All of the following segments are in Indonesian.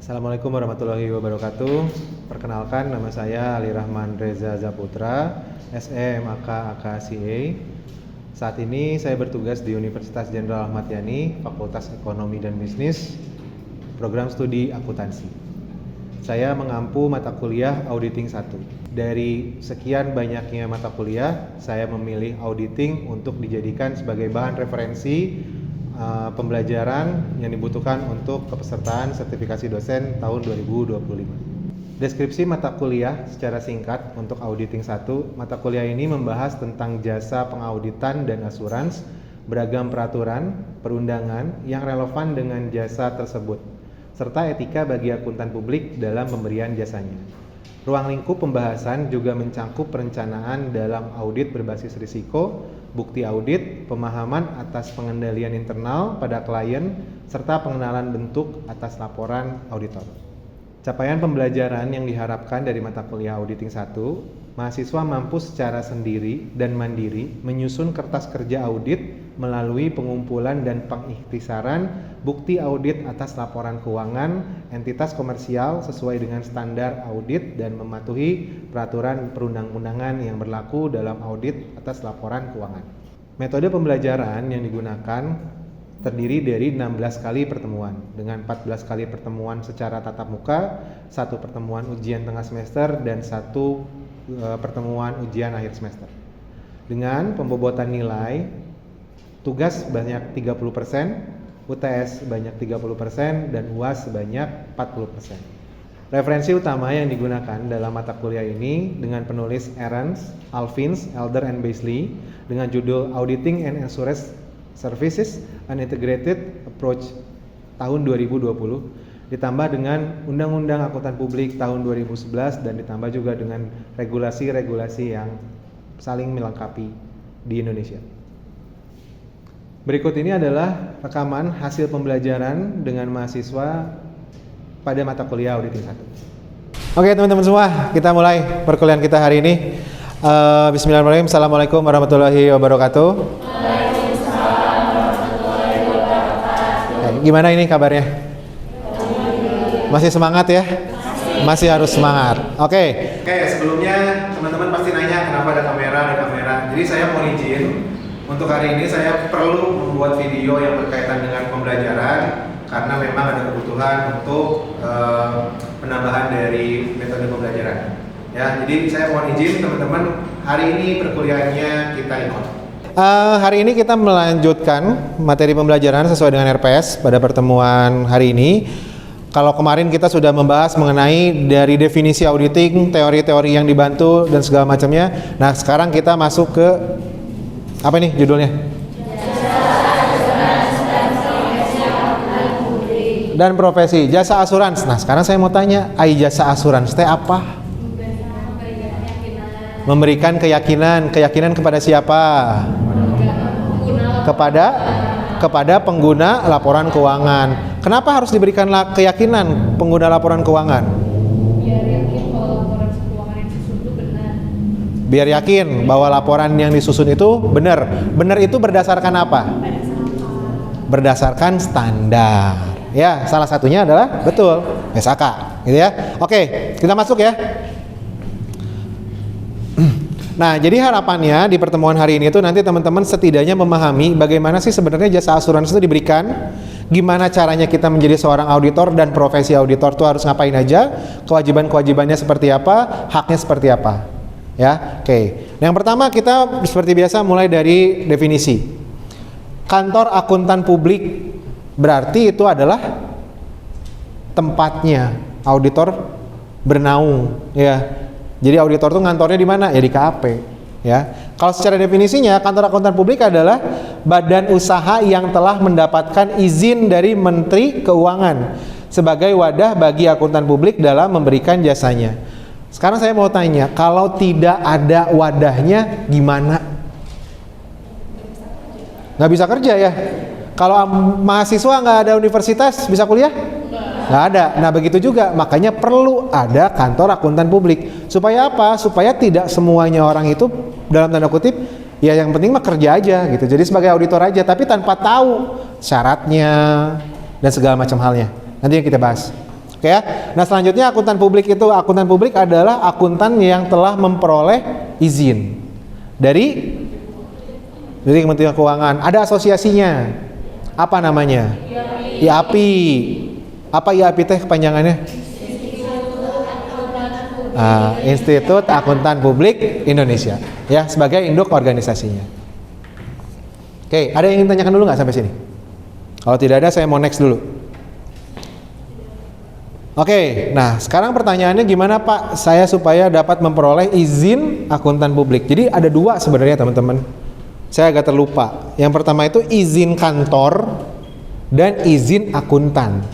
Assalamualaikum warahmatullahi wabarakatuh. Perkenalkan, nama saya Ali Rahman Reza Zaputra, SEMAK AKCA. Saat ini saya bertugas di Universitas Jenderal Ahmad Yani, Fakultas Ekonomi dan Bisnis, Program Studi Akuntansi. Saya mengampu mata kuliah Auditing 1. Dari sekian banyaknya mata kuliah, saya memilih Auditing untuk dijadikan sebagai bahan referensi pembelajaran yang dibutuhkan untuk kepesertaan sertifikasi dosen tahun 2025. Deskripsi mata kuliah secara singkat untuk Auditing 1, mata kuliah ini membahas tentang jasa pengauditan dan asurans, beragam peraturan, perundangan yang relevan dengan jasa tersebut, serta etika bagi akuntan publik dalam pemberian jasanya. Ruang lingkup pembahasan juga mencangkup perencanaan dalam audit berbasis risiko, bukti audit, pemahaman atas pengendalian internal pada klien, serta pengenalan bentuk atas laporan auditor. Capaian pembelajaran yang diharapkan dari mata kuliah Auditing 1, mahasiswa mampu secara sendiri dan mandiri menyusun kertas kerja audit melalui pengumpulan dan pengikhtisaran bukti audit atas laporan keuangan entitas komersial sesuai dengan standar audit dan mematuhi peraturan perundang-undangan yang berlaku dalam audit atas laporan keuangan. Metode pembelajaran yang digunakan terdiri dari 16 kali pertemuan dengan 14 kali pertemuan secara tatap muka, 1 pertemuan ujian tengah semester, dan 1 pertemuan ujian akhir semester. Dengan pembobotan nilai, tugas banyak 30%, UTS banyak 30%, dan UAS sebanyak 40%. Referensi utama yang digunakan dalam mata kuliah ini dengan penulis Ahrens, Alphins, Elder, and Baisley dengan judul Auditing and Assurance Services An Integrated Approach tahun 2020, ditambah dengan Undang-Undang Akuntan Publik tahun 2011 dan ditambah juga dengan regulasi-regulasi yang saling melengkapi di Indonesia. Berikut ini adalah rekaman hasil pembelajaran dengan mahasiswa pada mata kuliah Auditing 1. Oke teman-teman semua, kita mulai perkuliahan kita hari ini. Bismillahirrahmanirrahim. Assalamualaikum warahmatullahi wabarakatuh. Gimana ini kabarnya? Masih semangat ya? Masih harus semangat. Oke, sebelumnya teman-teman pasti nanya kenapa ada kamera. Jadi saya mau izin untuk hari ini saya perlu membuat video yang berkaitan dengan pembelajaran karena memang ada kebutuhan untuk penambahan dari metode pembelajaran. Ya, jadi saya mohon izin teman-teman, hari ini perkuliahannya kita ikut. Hari ini kita melanjutkan materi pembelajaran sesuai dengan RPS pada pertemuan hari ini. Kalau kemarin kita sudah membahas mengenai dari definisi auditing, teori-teori yang dibantu dan segala macamnya. Nah, sekarang kita masuk ke apa nih judulnya? Dan profesi jasa asurans. Nah, sekarang saya mau tanya, jasa asurans teh apa? Memberikan keyakinan kepada siapa? Kepada pengguna laporan keuangan. Kenapa harus diberikan keyakinan pengguna laporan keuangan? Biar yakin bahwa laporan keuangan yang disusun itu benar. Biar yakin bahwa laporan yang disusun itu benar. Benar itu berdasarkan apa? Berdasarkan standar. Ya, salah satunya adalah betul SAK, gitu ya. Oke, kita masuk ya. Nah, jadi harapannya di pertemuan hari ini tuh nanti teman-teman setidaknya memahami bagaimana sih sebenarnya jasa asuransi itu diberikan, gimana caranya kita menjadi seorang auditor dan profesi auditor tuh harus ngapain aja, kewajiban-kewajibannya seperti apa, haknya seperti apa. Ya, oke. Yang pertama kita seperti biasa mulai dari definisi. Kantor akuntan publik berarti itu adalah tempatnya auditor bernaung, ya. Jadi auditor itu ngantornya di mana? Ya di KAP, ya. Kalau secara definisinya kantor akuntan publik adalah badan usaha yang telah mendapatkan izin dari Menteri Keuangan sebagai wadah bagi akuntan publik dalam memberikan jasanya. Sekarang saya mau tanya, kalau tidak ada wadahnya gimana? Nggak bisa kerja ya? Kalau mahasiswa nggak ada universitas bisa kuliah? Nggak ada. Nah begitu juga, makanya perlu ada kantor akuntan publik. Supaya apa? Supaya tidak semuanya orang itu dalam tanda kutip ya yang penting mah kerja aja gitu. Jadi sebagai auditor aja, tapi tanpa tahu syaratnya dan segala macam halnya. Nanti yang kita bahas. Oke ya. Nah, selanjutnya akuntan publik adalah akuntan yang telah memperoleh izin dari Kementerian Keuangan. Ada asosiasinya. Apa namanya? IAPI. Apa IAPI teh kepanjangannya? Institut Akuntan Publik Indonesia. Ya, sebagai induk organisasinya. Oke, ada yang ingin tanyakan dulu nggak sampai sini? Kalau tidak ada, saya mau next dulu. Oke, nah sekarang pertanyaannya gimana Pak saya supaya dapat memperoleh izin akuntan publik. Jadi ada dua sebenarnya teman-teman. Saya agak terlupa. Yang pertama itu izin kantor dan izin akuntan.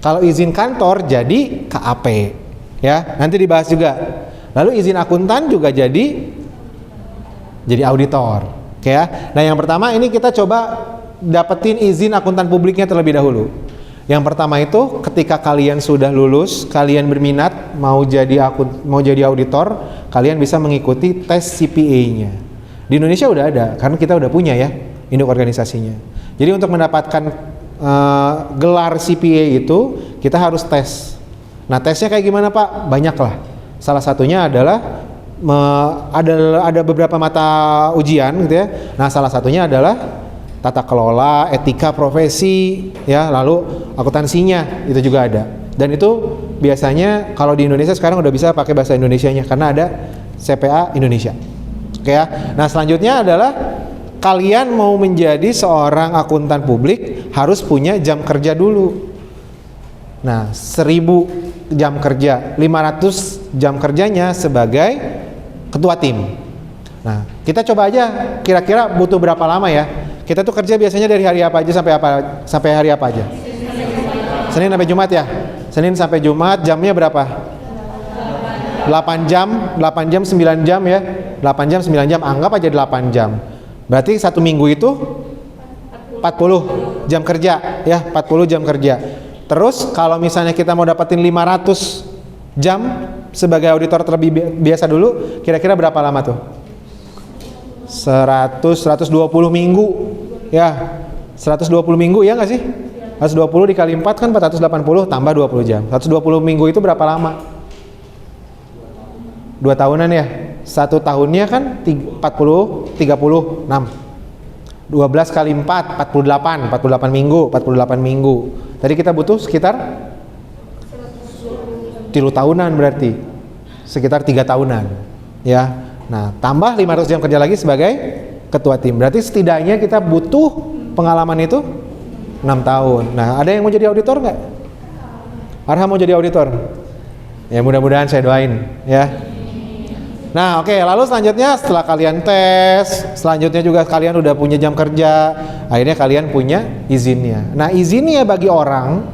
Kalau izin kantor jadi KAP, ya nanti dibahas juga. Lalu izin akuntan juga jadi auditor. Oke ya. Nah yang pertama ini kita coba dapetin izin akuntan publiknya terlebih dahulu. Yang pertama itu ketika kalian sudah lulus, kalian berminat mau jadi auditor, kalian bisa mengikuti tes CPA-nya. Di Indonesia udah ada, karena kita udah punya ya induk organisasinya. Jadi untuk mendapatkan gelar CPA itu kita harus tes. Nah tesnya kayak gimana Pak? Banyak lah. Salah satunya adalah ada beberapa mata ujian gitu ya. Nah salah satunya adalah tata kelola, etika profesi, ya, lalu akuntansinya itu juga ada. Dan itu biasanya kalau di Indonesia sekarang udah bisa pakai bahasa Indonesianya karena ada CPA Indonesia. Oke ya. Nah, selanjutnya adalah kalian mau menjadi seorang akuntan publik harus punya jam kerja dulu. Nah, 1000 jam kerja, 500 jam kerjanya sebagai ketua tim. Nah, kita coba aja kira-kira butuh berapa lama ya? Kita tuh kerja biasanya dari hari apa aja sampai hari apa aja? Senin sampai Jumat ya? Senin sampai Jumat, jamnya berapa? 8 jam, 9 jam ya? 8 jam, 9 jam, anggap aja 8 jam. Berarti satu minggu itu 40 jam kerja ya, 40 jam kerja. Terus kalau misalnya kita mau dapetin 500 jam sebagai auditor terlebih biasa dulu, kira-kira berapa lama tuh? 120 minggu ya, 120 minggu ya nggak sih? 120 dikali 4 kan 480 tambah 20 jam. 120 minggu itu berapa lama? 2 tahunan ya. 1 tahunnya kan 36. 12 kali 4 48 minggu. Tadi kita butuh sekitar 3 tahunan berarti. Sekitar 3 tahunan ya. Nah, tambah 500 jam kerja lagi sebagai ketua tim. Berarti setidaknya kita butuh pengalaman itu 6 tahun. Nah, ada yang mau jadi auditor nggak? Arha mau jadi auditor? Ya, mudah-mudahan saya doain ya. Nah, oke, lalu selanjutnya setelah kalian tes, selanjutnya juga kalian udah punya jam kerja, akhirnya kalian punya izinnya. Nah, izinnya bagi orang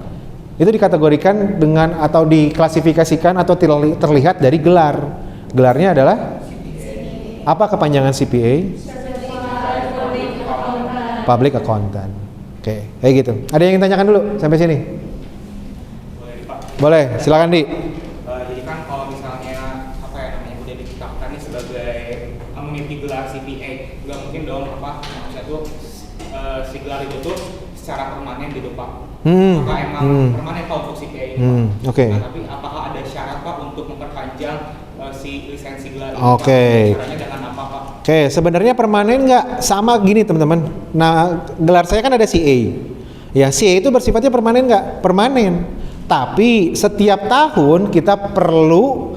itu dikategorikan dengan atau diklasifikasikan atau terlihat dari gelar. Gelarnya adalah apa kepanjangan CPA? Public Accountant. Oke, kayak gitu. Ada yang ingin tanyakan dulu sampai sini? Boleh, Pak. Boleh, silakan Di. Jadi kan kalau misalnya udah ditetapkan nih sebagai memiliki gelar CPA, nggak mungkin dong maksudnya tuh si gelar itu tuh secara permanen gitu Pak. Apakah emang permanen Pak untuk CPA ini? Oke. Nah, tapi apakah ada syarat Pak untuk memperpanjang si lisensi gelar ini? Oke. Caranya dengan apa Pak? Oke, sebenarnya permanen nggak? Sama gini teman-teman. Nah, gelar saya kan ada CA. Ya, CA itu bersifatnya permanen nggak? Permanen. Tapi setiap tahun kita perlu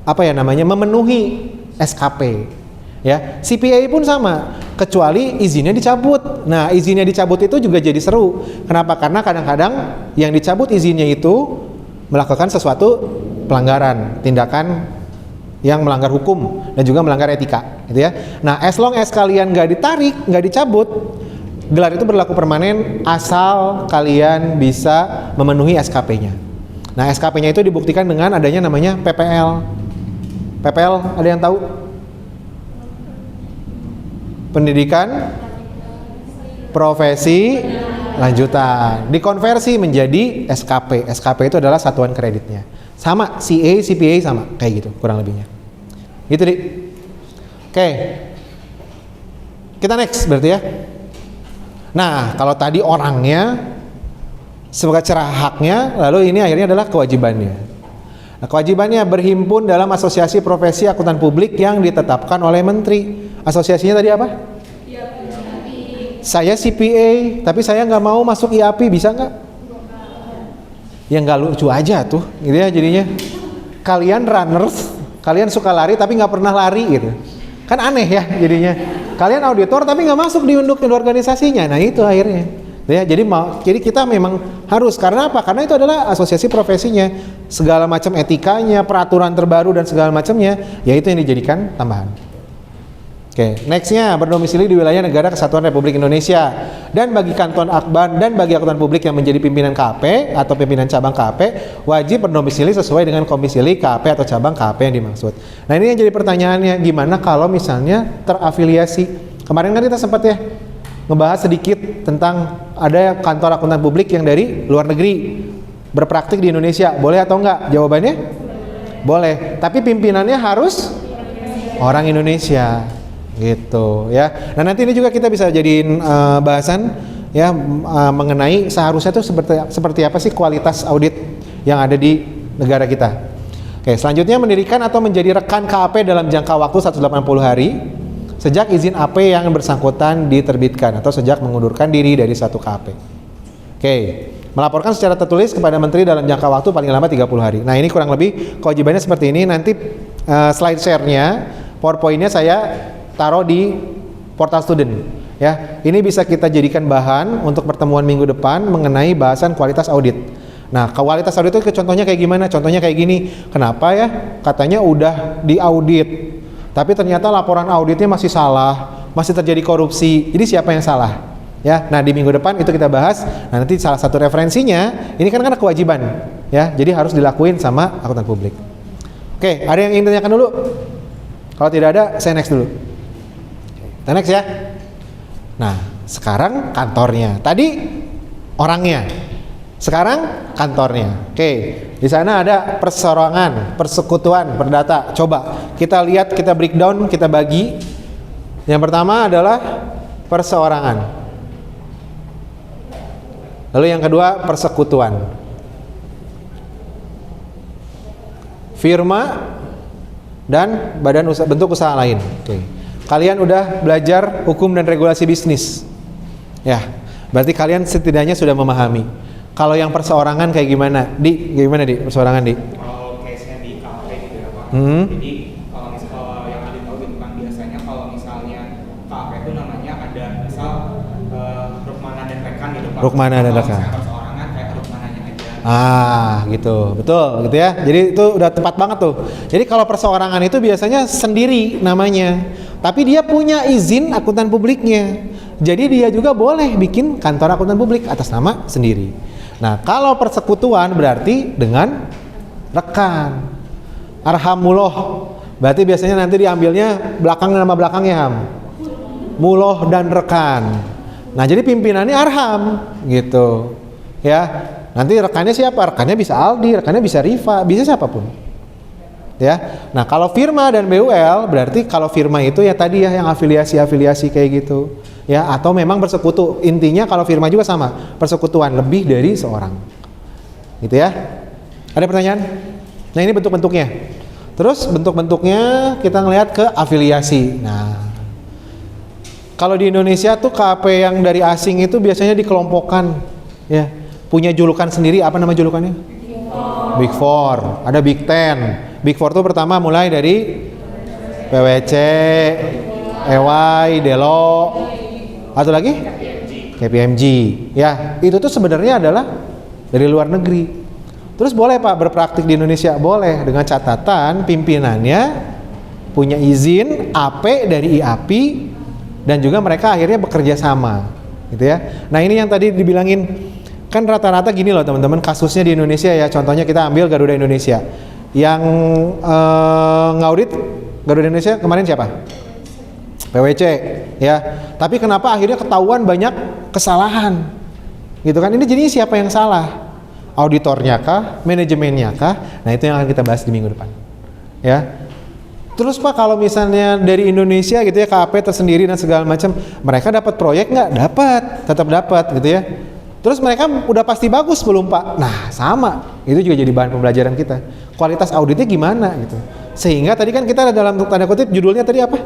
memenuhi SKP. Ya, CPA pun sama, kecuali izinnya dicabut. Nah, izinnya dicabut itu juga jadi seru. Kenapa? Karena kadang-kadang yang dicabut izinnya itu melakukan sesuatu pelanggaran, tindakan yang melanggar hukum dan juga melanggar etika, gitu ya. Nah, as long as kalian nggak ditarik, nggak dicabut, gelar itu berlaku permanen asal kalian bisa memenuhi SKP-nya. Nah, SKP-nya itu dibuktikan dengan adanya namanya PPL. PPL ada yang tahu? Pendidikan profesi lanjutan. Dikonversi menjadi SKP. SKP itu adalah satuan kreditnya. Sama, CA, CPA sama, kayak gitu kurang lebihnya. Gitu, Dik. Oke. Kita next berarti ya. Nah, kalau tadi orangnya sebagai cara haknya, lalu ini akhirnya adalah kewajibannya. Nah, kewajibannya berhimpun dalam asosiasi profesi akuntan publik yang ditetapkan oleh menteri. Asosiasinya tadi apa? Saya CPA, tapi saya nggak mau masuk IAP, bisa nggak? Ya nggak lucu aja tuh, gitu ya jadinya. Kalian runners, kalian suka lari tapi nggak pernah lari gitu. Kan aneh ya jadinya. Kalian auditor tapi nggak masuk di organisasinya. Nah itu akhirnya. Ya, jadi kita memang harus, karena apa? Karena itu adalah asosiasi profesinya, segala macam etikanya, peraturan terbaru dan segala macamnya, ya itu yang dijadikan tambahan. Oke, nextnya berdomisili di wilayah negara kesatuan Republik Indonesia dan bagi kanton akban dan bagi akuntan publik yang menjadi pimpinan KAP atau pimpinan cabang KAP wajib berdomisili sesuai dengan komisili KAP atau cabang KAP yang dimaksud. Nah ini yang jadi pertanyaannya, gimana kalau misalnya terafiliasi? Kemarin kan kita sempat ya ngebahas sedikit tentang ada kantor akuntan publik yang dari luar negeri berpraktik di Indonesia, boleh atau enggak? Jawabannya boleh, tapi pimpinannya harus orang Indonesia gitu ya. Nah nanti ini juga kita bisa jadiin bahasan ya mengenai seharusnya tuh seperti apa sih kualitas audit yang ada di negara kita. Oke, selanjutnya mendirikan atau menjadi rekan KAP dalam jangka waktu 180 hari sejak izin AP yang bersangkutan diterbitkan atau sejak mengundurkan diri dari satu KAP. Oke, melaporkan secara tertulis kepada menteri dalam jangka waktu paling lama 30 hari. Nah ini kurang lebih kewajibannya seperti ini. Nanti slide share-nya, PowerPoint-nya saya taruh di portal student. Ya, ini bisa kita jadikan bahan untuk pertemuan minggu depan mengenai bahasan kualitas audit. Nah, kualitas audit itu contohnya kayak gimana? Contohnya kayak gini. Kenapa ya? Katanya udah diaudit, tapi ternyata laporan auditnya masih salah, masih terjadi korupsi. Jadi siapa yang salah? Ya, nah di minggu depan itu kita bahas. Nah, nanti salah satu referensinya, ini kan karena kewajiban, ya. Jadi harus dilakuin sama akuntan publik. Oke, ada yang ingin tanyakan dulu? Kalau tidak ada, saya next dulu. Kita next ya. Nah, sekarang kantornya. Tadi orangnya. Sekarang kantornya. Oke, di sana ada perseorangan, persekutuan, perdata. Coba kita lihat, kita breakdown, kita bagi. Yang pertama adalah perseorangan. Lalu yang kedua persekutuan. Firma dan badan usaha, bentuk usaha lain. Oke. Kalian udah belajar hukum dan regulasi bisnis. Ya, berarti kalian setidaknya sudah memahami. Kalau yang perseorangan kayak gimana? Gimana Di? Perseorangan Di? Kalau case-nya di KAP gitu ya Pak. Jadi kalau yang Adi tahu gitu kan, biasanya kalau misalnya KAP itu namanya ada misal Rukmana dan rekan gitu Pak. Rukmana dan rekan. Kalau perseorangan kayak Rukmananya aja. Gitu, betul gitu ya. Jadi itu udah tepat banget tuh. Jadi kalau perseorangan itu biasanya sendiri namanya, tapi dia punya izin akuntan publiknya. Jadi dia juga boleh bikin kantor akuntan publik atas nama sendiri. Nah, kalau persekutuan berarti dengan rekan. Arhamuloh berarti biasanya nanti diambilnya belakang nama belakangnya Ham. Muloh dan rekan. Nah, jadi pimpinannya Arham gitu. Ya. Nanti rekannya siapa? Rekannya bisa Aldi, rekannya bisa Rifa, bisa siapapun. Ya. Nah, kalau firma dan BUL berarti kalau firma itu ya tadi ya yang afiliasi-afiliasi kayak gitu. Ya, atau memang bersekutu. Intinya kalau firma juga sama, persekutuan lebih dari seorang. Gitu ya. Ada pertanyaan? Nah, ini bentuk-bentuknya. Terus bentuk-bentuknya kita ngelihat ke afiliasi. Nah, kalau di Indonesia tuh KAP yang dari asing itu biasanya dikelompokkan ya. Punya julukan sendiri, apa nama julukannya? Big Four, ada Big Ten. Big Four itu pertama mulai dari PwC, EY, Delo, atau lagi? KPMG. Ya, itu tuh sebenarnya adalah dari luar negeri. Terus boleh Pak berpraktik di Indonesia? Boleh, dengan catatan pimpinannya punya izin AP dari IAPI dan juga mereka akhirnya bekerja sama, gitu ya. Nah ini yang tadi dibilangin. Kan rata-rata gini loh teman-teman, kasusnya di Indonesia ya, contohnya kita ambil Garuda Indonesia. Yang ngaudit Garuda Indonesia kemarin siapa? PwC ya. Tapi kenapa akhirnya ketahuan banyak kesalahan? Gitu kan, ini jadinya siapa yang salah? Auditornya kah? Manajemennya kah? Nah itu yang akan kita bahas di minggu depan. Ya. Terus Pak kalau misalnya dari Indonesia gitu ya, KAP tersendiri dan segala macam, mereka dapat proyek nggak? Dapat, tetap dapat gitu ya. Terus mereka udah pasti bagus belum Pak? Nah sama, itu juga jadi bahan pembelajaran kita. Kualitas auditnya gimana gitu. Sehingga tadi kan kita dalam tanda kutip judulnya tadi apa?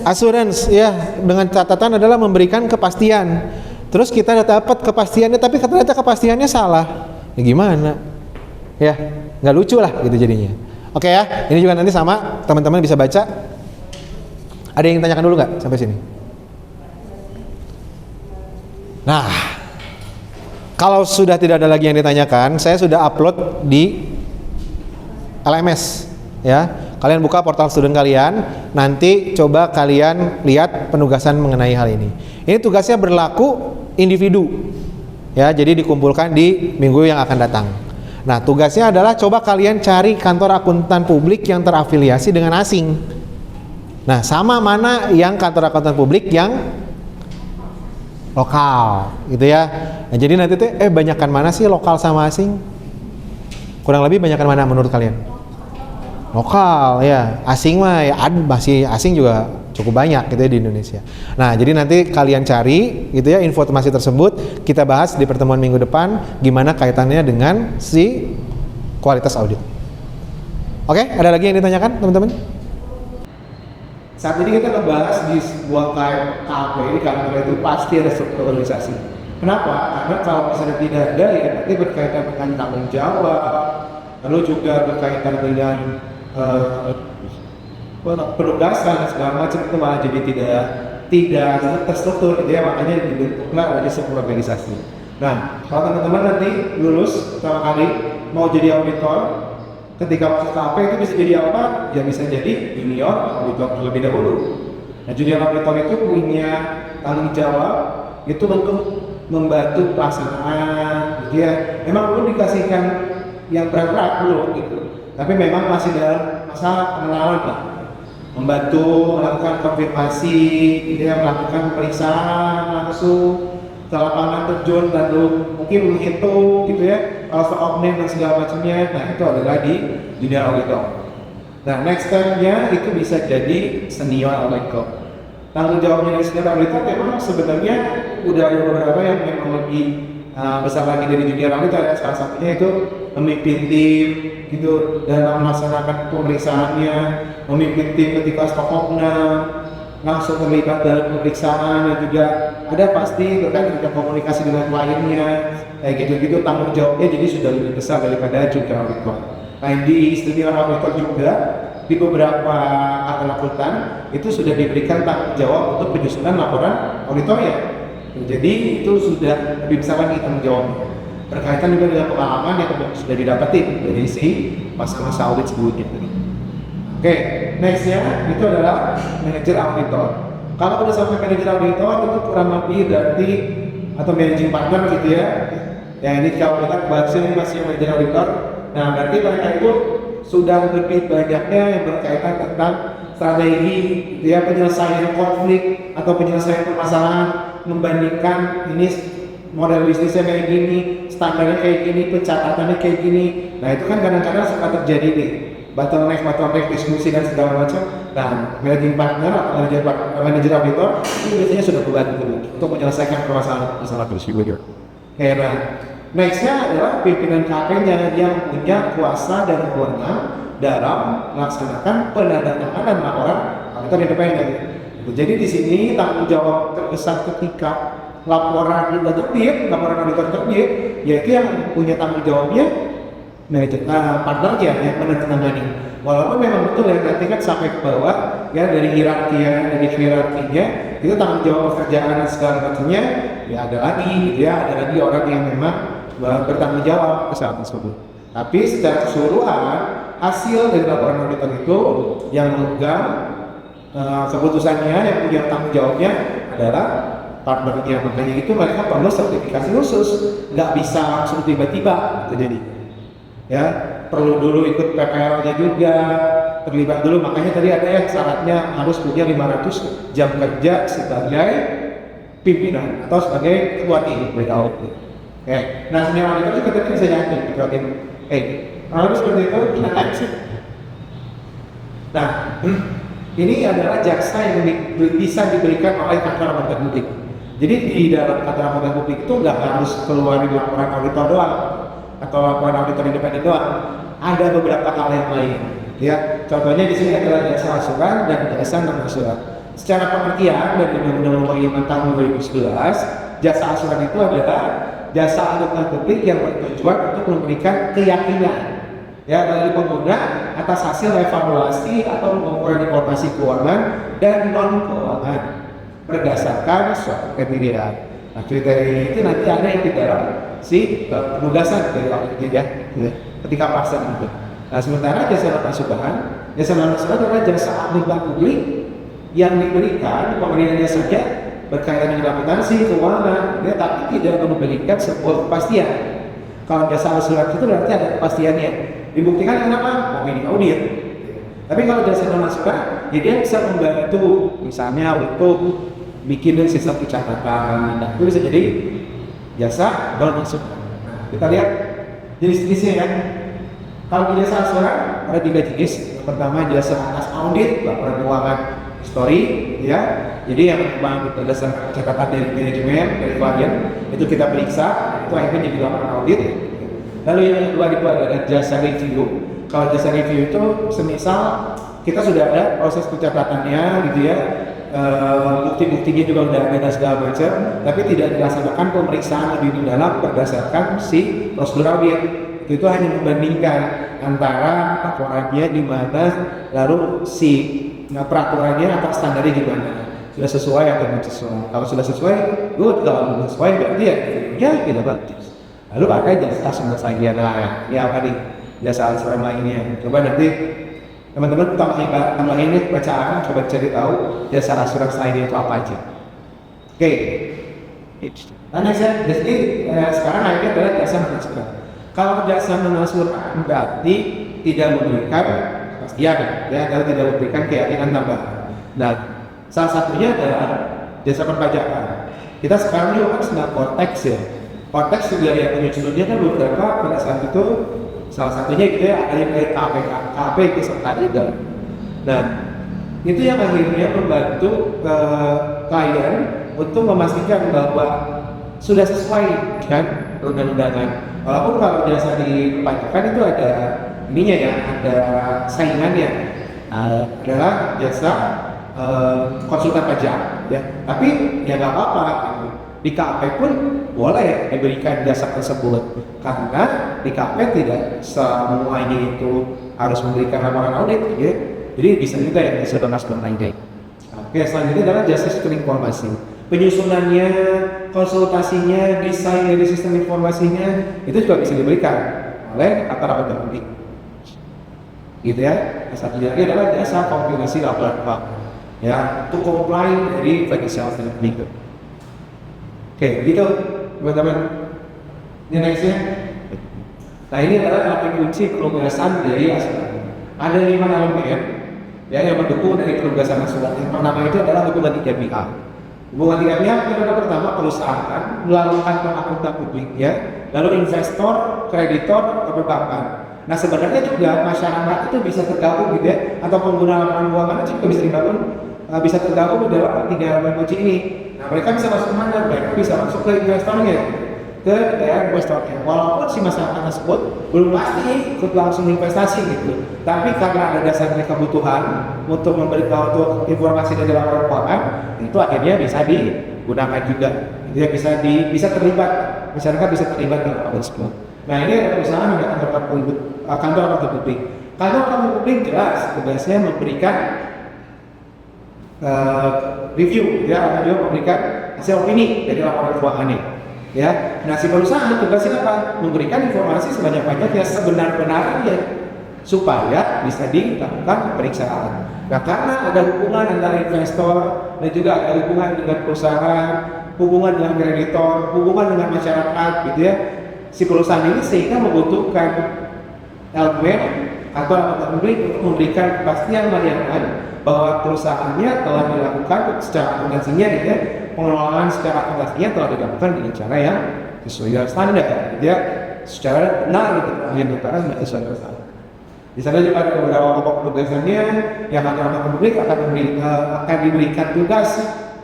Assurance, ya, dengan catatan adalah memberikan kepastian. Terus kita dapat kepastiannya, tapi ternyata kepastiannya salah. Ya gimana? Ya, nggak lucu lah gitu jadinya. Oke ya, ini juga nanti sama teman-teman bisa baca. Ada yang tanyakan dulu nggak sampai sini? Nah, kalau sudah tidak ada lagi yang ditanyakan, saya sudah upload di LMS, ya. Kalian buka portal student kalian, nanti coba kalian lihat penugasan mengenai hal ini. Ini tugasnya berlaku individu, ya. Jadi dikumpulkan di minggu yang akan datang. Nah, tugasnya adalah coba kalian cari kantor akuntan publik yang terafiliasi dengan asing. Nah, sama mana yang kantor akuntan publik yang lokal, gitu ya. Nah, jadi nanti tuh banyakkan mana sih lokal sama asing? Kurang lebih banyakkan mana menurut kalian? Lokal ya, asing mah ya masih asing juga cukup banyak gitu ya di Indonesia. Nah, jadi nanti kalian cari gitu ya informasi tersebut, kita bahas di pertemuan minggu depan gimana kaitannya dengan si kualitas audit. Oke, ada lagi yang ditanyakan teman-teman? Saat ini kita ngebahas di sebuah KAP, ini kantor itu pasti ada struktur organisasi. Kenapa? Karena kalau misalnya tidak ada, ya nanti berkaitan dengan tanggung jawab, lalu juga berkaitan dengan penugasan segala macam, itu malah jadi tidak terstruktur, gitu ya. Makanya dibentuklah ada sebuah organisasi. Nah, kalau teman-teman nanti lulus pertama kali mau jadi auditor, ketika masuk KAP itu bisa jadi apa? Ya bisa jadi junior auditor terlebih dahulu. Nah, junior auditor itu punya tanggung jawab itu untuk membantu pelaksanaan, gitu ya. Memang belum dikasihkan yang berat-berat belum gitu, tapi memang masih dalam masa pengenalan lah. Membantu melakukan konfirmasi, gitu ya, melakukan pemeriksaan langsung, ke lapangan terjun, lalu mungkin menghitung gitu ya, alpha omni dan segala macamnya. Nah, itu adalah di junior auditor. Nah, next step-nya itu bisa jadi senior auditor. Tanggung jawabnya dari senior auditor memang sebenarnya udah ada beberapa yang memang lebih besar lagi dari junior auditor. Salah satunya itu memimpin tim gitu dalam melaksanakan pemeriksaannya, memimpin tim ketika stok opnam, langsung terlibat dalam pemeriksaan, dan juga ada pasti berkaitan dengan komunikasi dengan kliennya, kayak gitu-gitu. Tanggung jawabnya jadi sudah lebih besar daripada junior auditor. Nah, di senior auditor juga di beberapa kantor akuntan itu sudah diberikan tanggung jawab untuk penyusunan laporan auditornya. Jadi itu sudah lebih besar lagi tanggung jawabnya, berkaitan juga dengan pengalaman yang sudah didapetin dari si masa-masa audit sebelumnya. Oke, nextnya itu adalah manajer auditor. Kalau udah sampai manajer auditor itu kurang lebih berarti atau managing partner gitu ya. Ya, ini kalau kita bahas ini masih manajer auditor. Nah, berarti mereka itu sudah lebih banyaknya yang berkaitan tentang strategi, gitu ya, penyelesaian konflik atau penyelesaian permasalahan, membandingkan ini model bisnisnya kayak gini, standarnya kayak gini, pencatatannya kayak gini. Nah, itu kan kadang-kadang suka terjadi nih, bottleneck diskusi dan segala macam. Nah, managing partner atau manajer auditor itu biasanya sudah membantu untuk menyelesaikan permasalahan tersebut. Oke, nah, nextnya adalah pimpinan KP-nya yang punya kuasa dan wewenang dalam melaksanakan penandatanganan laporan auditor independen. Jadi di sini tanggung jawab terbesar ketika laporan auditor terbit, yaitu yang punya tanggung jawabnya manajer partnernya yang menandatangani. Walaupun memang betul ya, nanti kan sampai ke bawah ya, dari hierarkinya itu tanggung jawab pekerjaan dan segala macamnya ya ada lagi, gitu ya, ada lagi orang yang memang bertanggung jawab saat tersebut. Tapi secara keseluruhan hasil dari laporan auditor itu yang memegang keputusannya, yang punya tanggung jawabnya adalah partnernya. Makanya itu mereka perlu sertifikasi khusus, nggak bisa langsung tiba-tiba terjadi. Ya, perlu dulu ikut PPL-nya juga, terlibat dulu. Makanya tadi ada yang syaratnya harus punya 500 jam kerja sebagai pimpinan atau sebagai ketua tim. Oke, nah senior auditor juga tadi bisa yakin ketua tim. Harus seperti itu kita action. Nah, ini adalah jaksa yang bisa diberikan oleh kantor akuntan publik. Jadi di dalam kantor akuntan publik itu nggak harus keluarin laporan auditor doang atau laporan auditor independen doang. Ada beberapa hal yang lain. Ya, contohnya di sini adalah jasa asuran dan jasa non asuran. Secara pengertian dari Undang-Undang Nomor 5 Tahun 2011, jasa asuran itu adalah jasa akuntan publik yang bertujuan untuk memberikan keyakinan ya bagi pengguna atas hasil evaluasi atau pengukuran informasi keuangan dan non keuangan berdasarkan suatu kriteria. Nah, kriteria itu nanti ada yang di dalam si penugasan dari audit ya, ketika pelaksanaan itu. Nah, sementara jasa non asuran adalah jasa akuntan publik yang diberikan pemerintahnya saja berkaitan dengan akuntansi keuangan, ya, tapi tidak memberikan sebuah kepastian. Kalau jasa asuran itu berarti ada kepastiannya. Dibuktikan kenapa? Mau ini audit. Tapi kalau jasa non asuran, ya dia bisa membantu, misalnya untuk bikin sistem pencatatan. Nah, itu bisa jadi jasa non asuran. Kita lihat jenis-jenisnya ya. Kalau di jasa asuran ada 3 jenis. Yang pertama jasa atas audit, laporan keuangan history, ya. Jadi yang memang berdasarkan catatan dari manajemen, dari klien itu kita periksa, itu akhirnya jadi laporan audit. Lalu yang kedua itu adalah jasa review. Kalau jasa review itu semisal kita sudah ada proses pencatatannya, gitu ya, bukti-buktinya juga udah ada dan segala macam, tapi tidak dilaksanakan pemeriksaan lebih mendalam berdasarkan si prosedur audit. Itu hanya membandingkan antara laporannya di mana, lalu si peraturannya atau standarnya gimana, sudah sesuai atau tidak sesuai. Kalau sudah sesuai, good. Kalau tidak sesuai berarti ya tidak bagus. Lalu pakai jasa sumber saja lah ya apa nih jasa asuran lainnya. Coba nanti teman-teman tambahin ini bacaan, coba cari tahu jasa asuran lainnya itu apa aja. Oke. Nah, jadi sekarang akhirnya adalah jasa non asuran. Kalau jasa non asuran berarti tidak memberikan kepastian, ya, atau tidak memberikan keyakinan tambahan. Nah, salah satunya adalah jasa perpajakan. Kita sekarang juga kan sedang konteks ya. Konteks juga yang menyusunnya kan beberapa pada saat itu, salah satunya gitu ya, ada yang dari KP serta juga. Nah, itu yang akhirnya membantu klien untuk memastikan bahwa sudah sesuai dengan undang-undangan. Walaupun kalau jasa di perpajakan itu ada ininya ya, ada saingannya, adalah jasa konsultan pajak ya. Tapi ya nggak apa-apa. Di KP pun boleh diberikan jasa tersebut karena di KP tidak semuanya itu harus memberikan laporan audit ya. Jadi bisa juga yang jasa non asuran. Oke, selanjutnya adalah jasa sistem informasi. Penyusunannya, konsultasinya, desain dari sistem informasinya itu juga bisa diberikan oleh akuntan publik. Gitu ya. Satu lagi adalah jasa kompilasi laporan keuangan ya, untuk comply dari financial statement. Oke, begitu teman-teman. Ini nextnya. Nah, ini adalah kunci penugasan dari asuran. Ada 5 elemen ya yang mendukung dari penugasan asuran. Yang pertama itu adalah hubungan 3 pihak. Hubungan 3 pihak itu adalah pertama perusahaan melakukan akuntan publik ya, lalu investor, kreditor, perbankan. Nah, sebenarnya juga masyarakat itu bisa tergabung gitu ya, atau pengguna laporan keuangan juga bisa dibangun, bisa tergabung dalam 3 elemen kunci ini. Nah, mereka bisa masuk kemana? Mereka bisa masuk ke investornya, ke daerah investornya. Walaupun si masyarakat tersebut belum pasti ikut langsung investasi gitu, tapi karena ada dasarnya kebutuhan untuk memberikan untuk informasi dari laporan keuangan, itu akhirnya bisa digunakan juga. Dia bisa terlibat, masyarakat bisa terlibat dalam hal tersebut. Nah, ini ada perusahaan yang kantor akuntan publik. Kantor akuntan publik jelas tugasnya memberikan review, ya, dia memberikan hasil opini dari laporan keuangannya. Ya, nah si perusahaan tugasnya apa? Memberikan informasi sebanyak-banyaknya sebenar-benarnya supaya bisa dilakukan pemeriksaan. Nah, karena ada hubungan antara investor dan juga ada hubungan dengan perusahaan, hubungan dengan kreditor, hubungan dengan masyarakat, gitu ya. Si perusahaan ini sehingga membutuhkan elemen atau akuntan publik untuk memberikan kepastian layanan bahwa perusahaannya telah dilakukan secara akuntansinya, gitu ya, pengelolaan secara akuntansinya telah dilakukan dengan cara yang sesuai dengan standar, gitu ya, secara benar, gitu, yang sesuai dengan standar. Di sana juga ada beberapa pokok penugasannya yang akuntan publik akan diberikan tugas,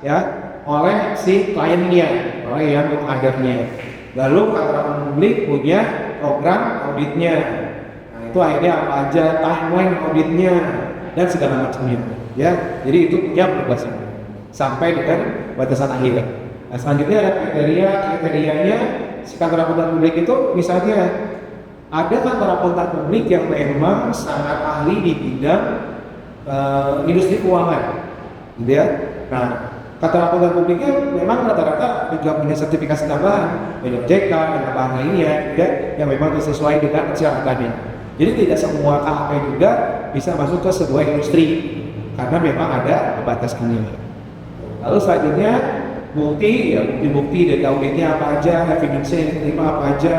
ya, oleh si kliennya, oleh yang mengadarnya. Lalu kantor akuntan publik punya program auditnya. Nah, itu akhirnya apa aja, timeline auditnya dan segala macamnya. Ya, jadi itu punya penugasan sampai dengan batasan akhir. Nah, selanjutnya ada kriterianya si kantor akuntan publik itu, misalnya ada kantor akuntan publik yang memang sangat ahli di bidang industri keuangan, gitu ya. Nah, kantor akuntan publiknya memang rata-rata juga punya sertifikasi tambahan, banyak JK dan tambahan lainnya, ya, yang memang sesuai dengan persyaratannya. Jadi tidak semua KHP juga bisa masuk ke sebuah industri karena memang ada batasannya. Lalu selanjutnya bukti, ya bukti dari auditnya apa aja, evidence yang diterima apa aja,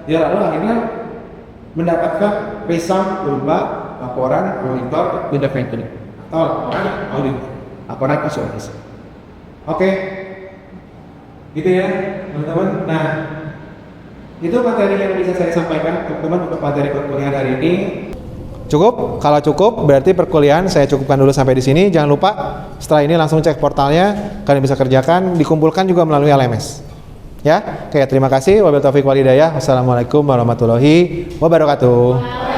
ya lalu akhirnya mendapatkan resum berupa laporan auditor independen atau laporan audit, laporan asuransi. Oke, gitu ya teman-teman. Nah, itu materi yang bisa saya sampaikan teman-teman untuk materi perkuliahan hari ini. Cukup? Kalau cukup berarti perkuliahan saya cukupkan dulu sampai di sini. Jangan lupa setelah ini langsung cek portalnya, kalian bisa kerjakan, dikumpulkan juga melalui LMS. Ya, oke, terima kasih. Wabillahi taufiq wal hidayah. Wassalamualaikum warahmatullahi wabarakatuh.